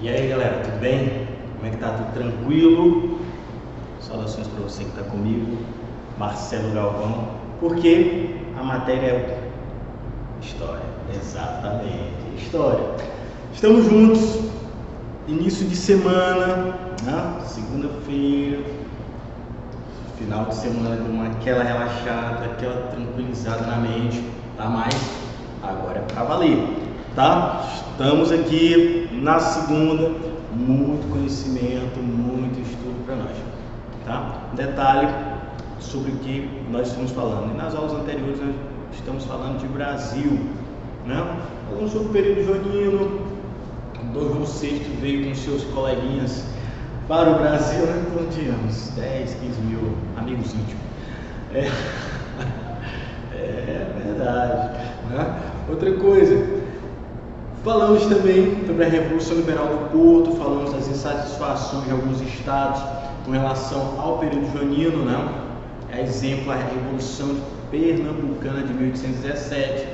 E aí galera, tudo bem? Como é que tá? Tudo tranquilo? Saudações para você que está comigo, Marcelo Galvão, porque a matéria é história, exatamente, história. Estamos juntos, início de semana, né? Segunda-feira, final de semana, deu aquela relaxada, aquela tranquilizada na mente, tá? Mas agora é para valer, tá? Estamos aqui na segunda, muito conhecimento, muito estudo para nós, tá? Detalhe sobre o que nós estamos falando. E nas aulas anteriores nós estamos falando de Brasil, né? Falando sobre o período joanino. Dom João VI veio com seus coleguinhas para o Brasil, né? Então tínhamos 10, 15 mil amigos íntimos. É verdade, né? Outra coisa, falamos também sobre a Revolução Liberal do Porto, falamos das insatisfações de alguns estados com relação ao período joanino, né? É exemplo a Revolução Pernambucana de 1817.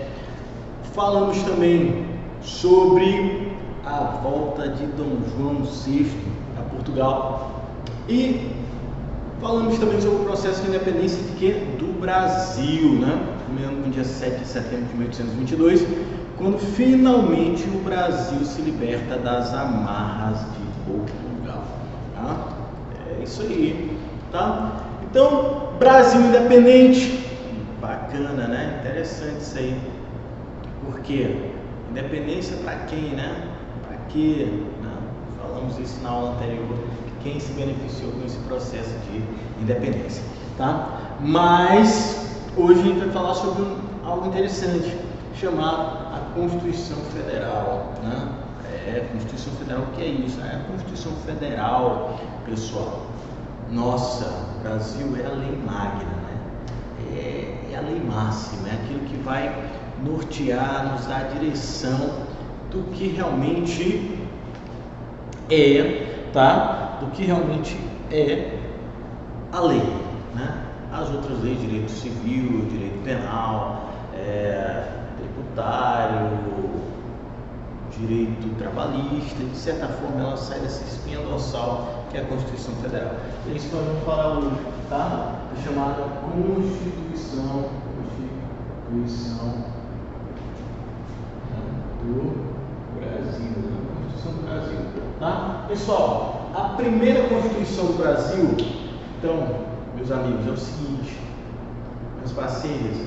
Falamos também sobre a volta de Dom João VI a Portugal e falamos também sobre o processo de independência do Brasil, né? Começando no dia 7 de setembro de 1822, quando finalmente o Brasil se liberta das amarras de Portugal, tá? É isso aí, tá? Então, Brasil independente, bacana, né? Interessante isso aí. Por quê? Independência para quem, né? Para quê? Não, falamos isso na aula anterior. Quem se beneficiou com esse processo de independência, tá? Mas hoje a gente vai falar sobre algo interessante, chamado a Constituição Federal, né? Constituição Federal, o que é isso? A Constituição Federal, pessoal, nossa, o Brasil é a lei magna, né? É a lei máxima, é aquilo que vai nortear, nos dar a direção do que realmente é, tá? Do que realmente é a lei, né? As outras leis, direito civil, direito penal, tributário, direito trabalhista, de certa forma ela sai dessa espinha dorsal que é a Constituição Federal. É isso que nós vamos falar hoje, tá? É chamada Constituição do Brasil, Constituição do Brasil, tá? Pessoal, a primeira Constituição do Brasil, então, meus amigos, é o seguinte, meus parceiros,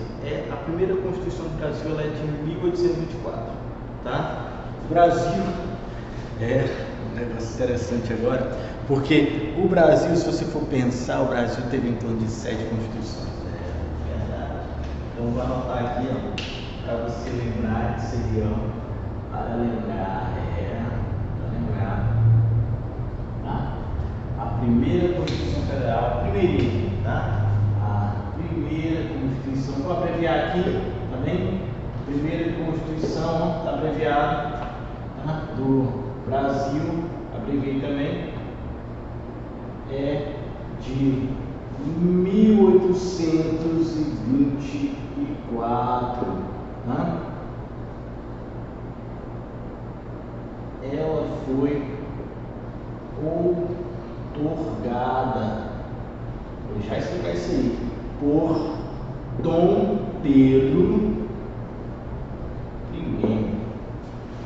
a primeira Constituição do Brasil ela é de 1824, tá? O Brasil é um negócio interessante agora, porque o Brasil, se você for pensar, o Brasil teve em torno de 7 constituições, verdade. Então vou anotar aqui, ó, para você lembrar que seriam, para lembrar, tá? A primeira Constituição Federal, a primeirinha, tá? A primeira Constituição, vou abreviar aqui, tá bem? Primeira Constituição, tá abreviado, tá? Do Brasil, abreviei também, é de 1824, tá? Ela foi outorgada, vou já explicar isso aí, por Dom Pedro I,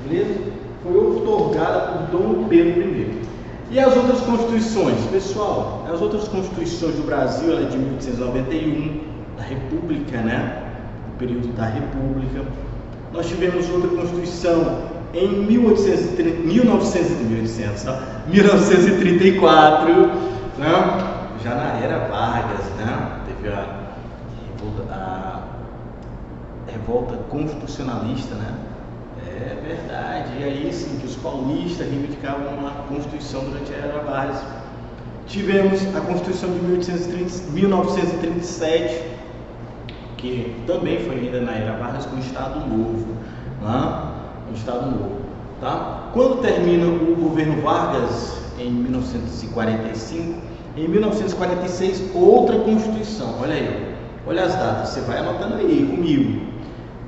beleza? Foi outorgada por Dom Pedro I. E as outras constituições, pessoal? As outras constituições do Brasil, ela é de 1891, da República, né? No período da República. Nós tivemos outra constituição em 1934, né? Já na era Vargas, né? Teve a revolta constitucionalista, né? É verdade, e aí sim que os paulistas reivindicavam uma Constituição durante a era Vargas. Tivemos a Constituição de 1937, que também foi ainda na era Vargas, com o Estado Novo, né? O Estado Novo, tá? Quando termina o governo Vargas, em 1945, em 1946, outra Constituição, olha aí, olha as datas, você vai anotando aí comigo.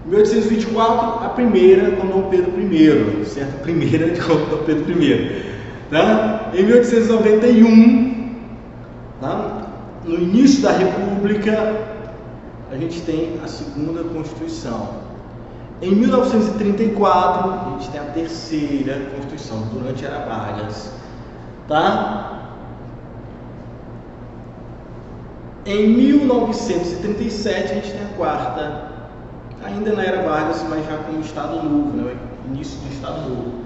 1824, a primeira com Dom Pedro I, certo? A primeira com Dom Pedro I. Tá? Em 1891, tá? No início da República, a gente tem a segunda Constituição. Em 1934, a gente tem a terceira Constituição, durante a Era Vargas. Tá? Em 1937, a gente tem a quarta, ainda na Era Vargas, mas já com o Estado Novo, né? O início do Estado Novo.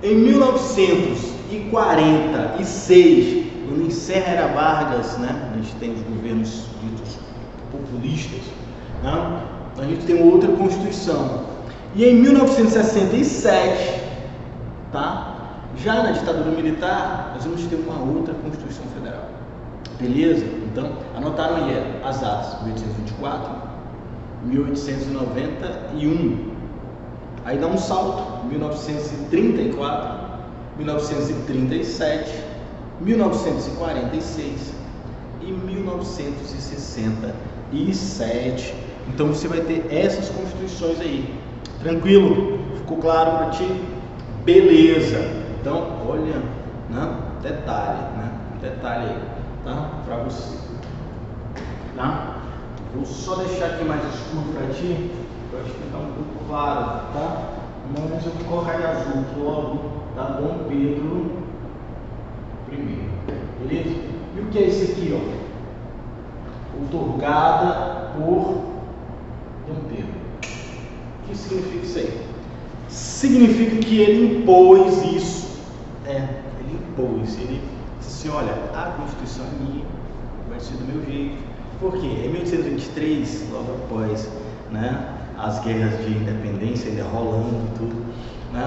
Em 1946, quando encerra a Era Vargas, né? A gente tem os governos ditos populistas, né? A gente tem outra Constituição. E em 1967, tá? Já na ditadura militar, nós vamos ter uma outra Constituição Federal. Beleza? Então, anotaram aí as datas: 1824, 1891. Aí dá um salto: 1934, 1937, 1946 e 1967. Então você vai ter essas constituições aí. Tranquilo? Ficou claro para ti? Beleza. Então, olha, né? Detalhe, né? Detalhe aí, tá? Para você, tá? Vou só deixar aqui mais escuro para ti, para acho que ficar um pouco claro, tá? Mas eu vou colocar em azul logo, tá? Dom Pedro I, beleza? E o que é isso aqui, ó? Outorgada por Dom Pedro. O que significa isso aí? Significa que ele impôs isso. Ele impôs. Ele disse assim: olha, a Constituição é minha, vai ser do meu jeito. Por quê? Em 1823, logo após, né, as guerras de independência ainda rolando tudo, né,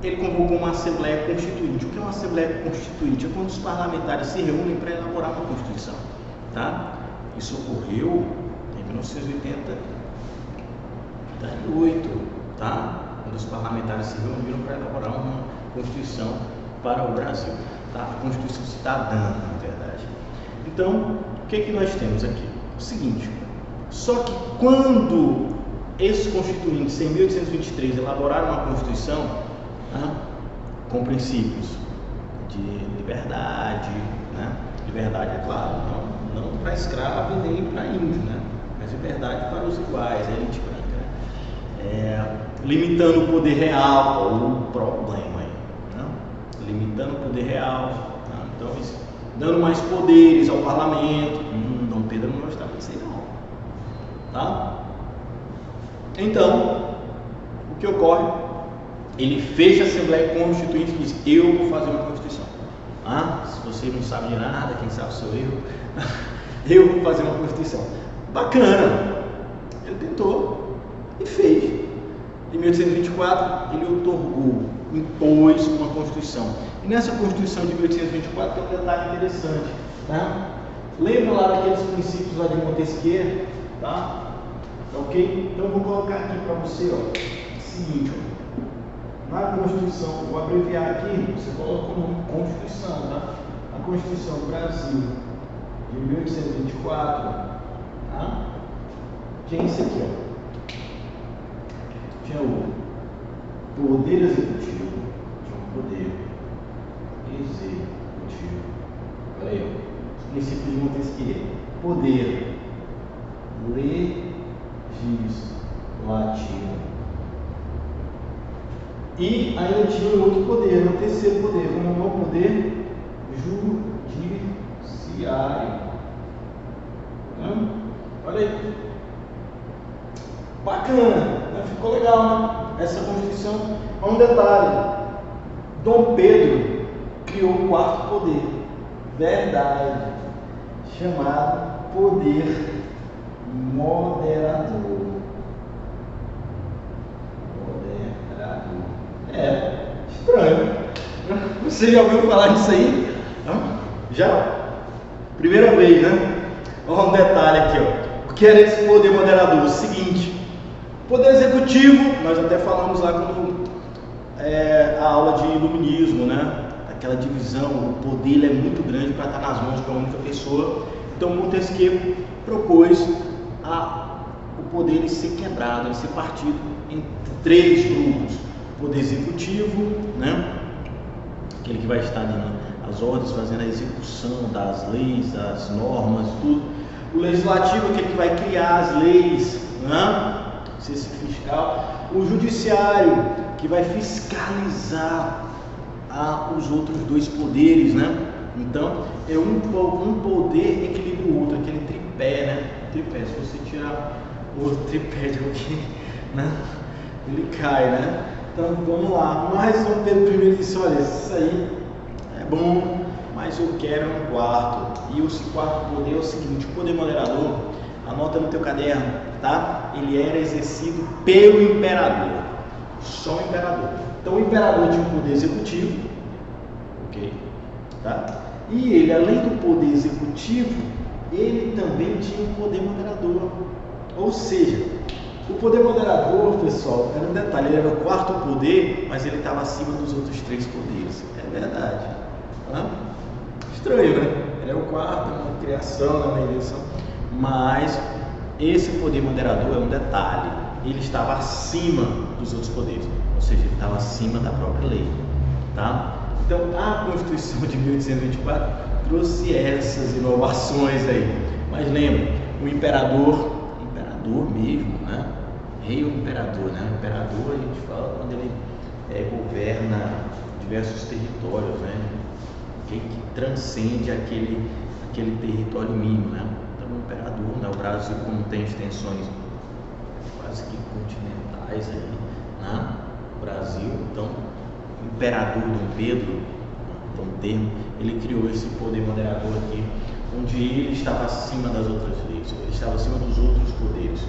ele convocou uma Assembleia Constituinte. O que é uma Assembleia Constituinte? É quando os parlamentares se reúnem para elaborar uma Constituição. Tá? Isso ocorreu em 1988, tá? Quando os parlamentares se reuniram para elaborar uma Constituição para o Brasil, tá? A Constituição cidadã, na verdade. Então, o que nós temos aqui? O seguinte: só que quando esses constituintes, em 1823, elaboraram uma Constituição, tá, com princípios de liberdade, né? Liberdade, é claro, não para escravo e nem para índio, né? Mas liberdade para os iguais, a elite branca, né? Limitando o poder real, o problema aí, né? Limitando o poder real, tá? Então, dando mais poderes ao parlamento. Dom Pedro não gostava disso aí, não, tá? Então, o que ocorre? Ele fecha a Assembleia Constituinte e diz: eu vou fazer uma Constituição. Se você não sabe de nada, quem sabe sou eu. Eu vou fazer uma Constituição. Bacana. Ele tentou e fez. Em 1824, ele outorgou, impôs uma Constituição. E nessa Constituição de 1824 tem um detalhe interessante, tá? Lembra lá daqueles princípios lá de Montesquieu, tá? Ok? Então eu vou colocar aqui para você, ó, o seguinte, ó. Na Constituição, vou abreviar aqui, você coloca o nome Constituição, tá? A Constituição do Brasil de 1824, tá? Tinha isso aqui, ó. Tinha o Poder Executivo, tinha o Poder Executivo. Olha aí, ó. Os princípios de Montesquieu. Poder Legislativo. E ainda tinha outro poder, o terceiro poder, como é o poder judiciário. Olha aí. Bacana, né? Ficou legal, né? Essa Constituição. Um detalhe: Dom Pedro criou o quarto poder, verdade, chamado Poder Moderador. Estranho. Você já ouviu falar disso aí? Já? Primeira vez, né? Olha um detalhe aqui, ó. O que era esse poder moderador? O seguinte: poder executivo, nós até falamos lá quando a aula de iluminismo, né? Aquela divisão, o poder ele é muito grande para estar nas mãos de uma única pessoa. Então Montesquieu propôs a o poder ele ser quebrado, ele ser partido em 3 grupos: o poder executivo, né? Aquele que vai estar dando as ordens, fazendo a execução das leis, das normas, tudo. O legislativo, aquele que vai criar as leis, né? Ser esse fiscal. O judiciário, que vai fiscalizar os outros 2 poderes, né? Então, é um poder equilibra o outro, aquele tripé, né? Tripé, se você tirar o tripé de alguém, né? Ele cai, né? Então, vamos lá. Mas Dom Pedro I disse: olha, isso aí é bom, mas eu quero um quarto. E o quarto poder é o seguinte: o poder moderador, anota no teu caderno, tá? Ele era exercido pelo imperador, só o imperador. Então, o imperador tinha um poder executivo, ok? Tá? E ele, além do poder executivo, ele também tinha um poder moderador. Ou seja, o poder moderador, pessoal, era um detalhe, ele era o 4º poder, mas ele estava acima dos outros 3 poderes. É verdade. Tá? Estranho, né? Ele é o 4º na criação, na eleição. Mas esse poder moderador é um detalhe. Ele estava acima dos outros poderes. Ou seja, ele estava acima da própria lei. Tá? Então, a Constituição de 1824 trouxe essas inovações aí. Mas lembra, o imperador mesmo, né? Rei ou imperador, né? O imperador a gente fala quando ele governa diversos territórios, né? Que transcende aquele território mínimo, né? Então, o imperador, né? O Brasil, como tem extensões quase que continentais aí, né? O Brasil, então, o imperador Dom Pedro, então, o termo, ele criou esse poder moderador aqui, onde ele estava acima das outras leis, ele estava acima dos outros poderes.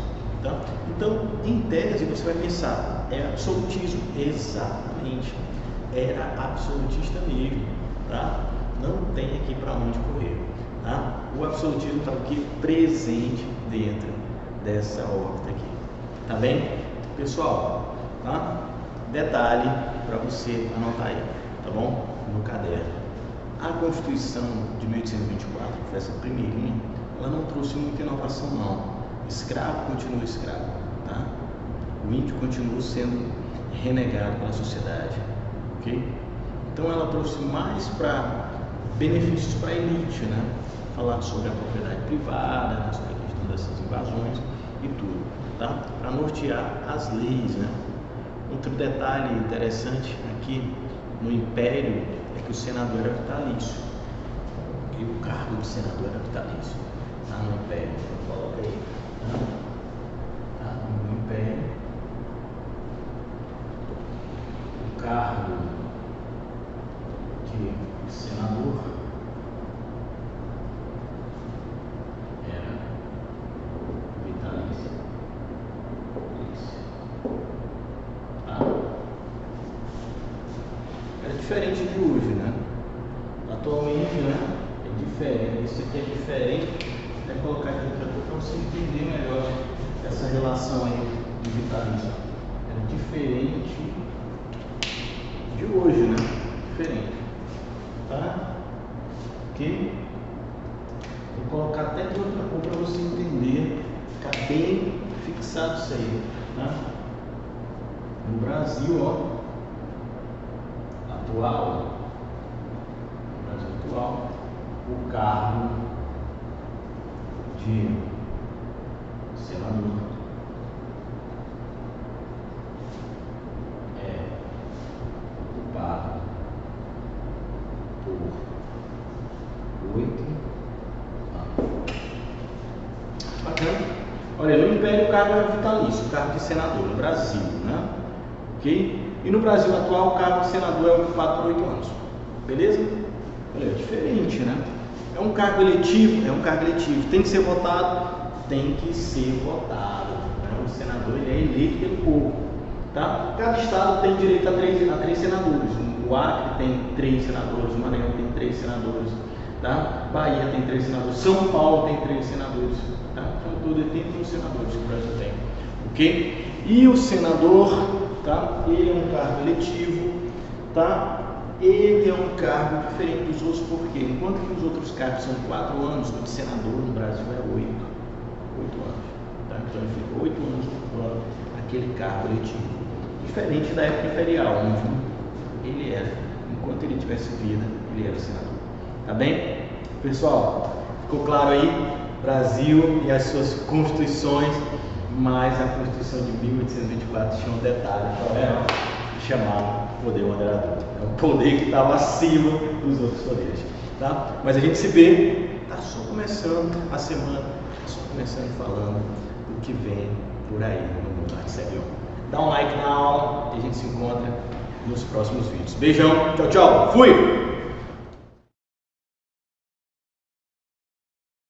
Tá? Então, em tese, você vai pensar, é absolutismo? Exatamente, era absolutista mesmo, tá? Não tem aqui para onde correr. Tá? O absolutismo está aqui presente dentro dessa órbita aqui. Tá bem? Pessoal, tá? Detalhe para você anotar aí, tá bom? No caderno. A Constituição de 1824, que foi essa primeirinha, ela não trouxe muita inovação não. Escravo continua escravo, tá? O índio continua sendo renegado pela sociedade, ok? Então ela trouxe mais para benefícios para a elite, né? Falar sobre a propriedade privada, né? Sobre a questão dessas invasões e tudo, tá? Para nortear as leis, né? Outro detalhe interessante aqui no Império é que o senador era vitalício, e o cargo de senador era vitalício, tá? No Império, coloca aí, tá? No Império, o cargo de senador era vitalício, tá? Era diferente de hoje, né? Atualmente, né? É diferente. Isso aqui é diferente. Vou colocar aqui para você entender melhor essa relação aí de vitalício. É diferente de hoje, né? Diferente. Tá? Ok? Vou colocar até de outra cor para você entender. Ficar bem fixado isso aí. Tá? No Brasil, ó. Atual. No Brasil atual. O cargo de senador é ocupado por 8 anos. Bacana? Olha, no Império o cargo era vitalício, o cargo de senador, no Brasil, né? Ok? E no Brasil atual o cargo de senador é ocupado por 8 anos. Beleza? Olha, é diferente, né? É um cargo eletivo? É um cargo eletivo. Tem que ser votado? Tem que ser votado. Né? O senador ele é eleito pelo povo. Tá? Cada estado tem direito a 3 senadores. O Acre tem 3 senadores, o Maranhão tem 3 senadores. Tá? Bahia tem 3 senadores, São Paulo tem 3 senadores. Tá? Então, todo 81 senadores que o Brasil tem. Ok? E o senador, tá? Ele é um cargo eletivo. Tá? Ele é um cargo diferente dos outros, porque enquanto que os outros cargos são 4 anos, o de senador no Brasil é 8 anos, tá? Então ele ficou 8 anos ocupando aquele cargo eletivo. Diferente da época imperial, onde ele era, enquanto ele tivesse vida, ele era senador. Tá bem? Pessoal, ficou claro aí? Brasil e as suas constituições, mas a Constituição de 1824 tinha um detalhe, qual era? Chamado poder moderador. É um poder que estava acima dos outros poderes. Tá? Mas a gente se vê, está só começando a semana, está só começando falando do que vem por aí no mundo Arteserion. Dá um like na aula e a gente se encontra nos próximos vídeos. Beijão, tchau, tchau, fui!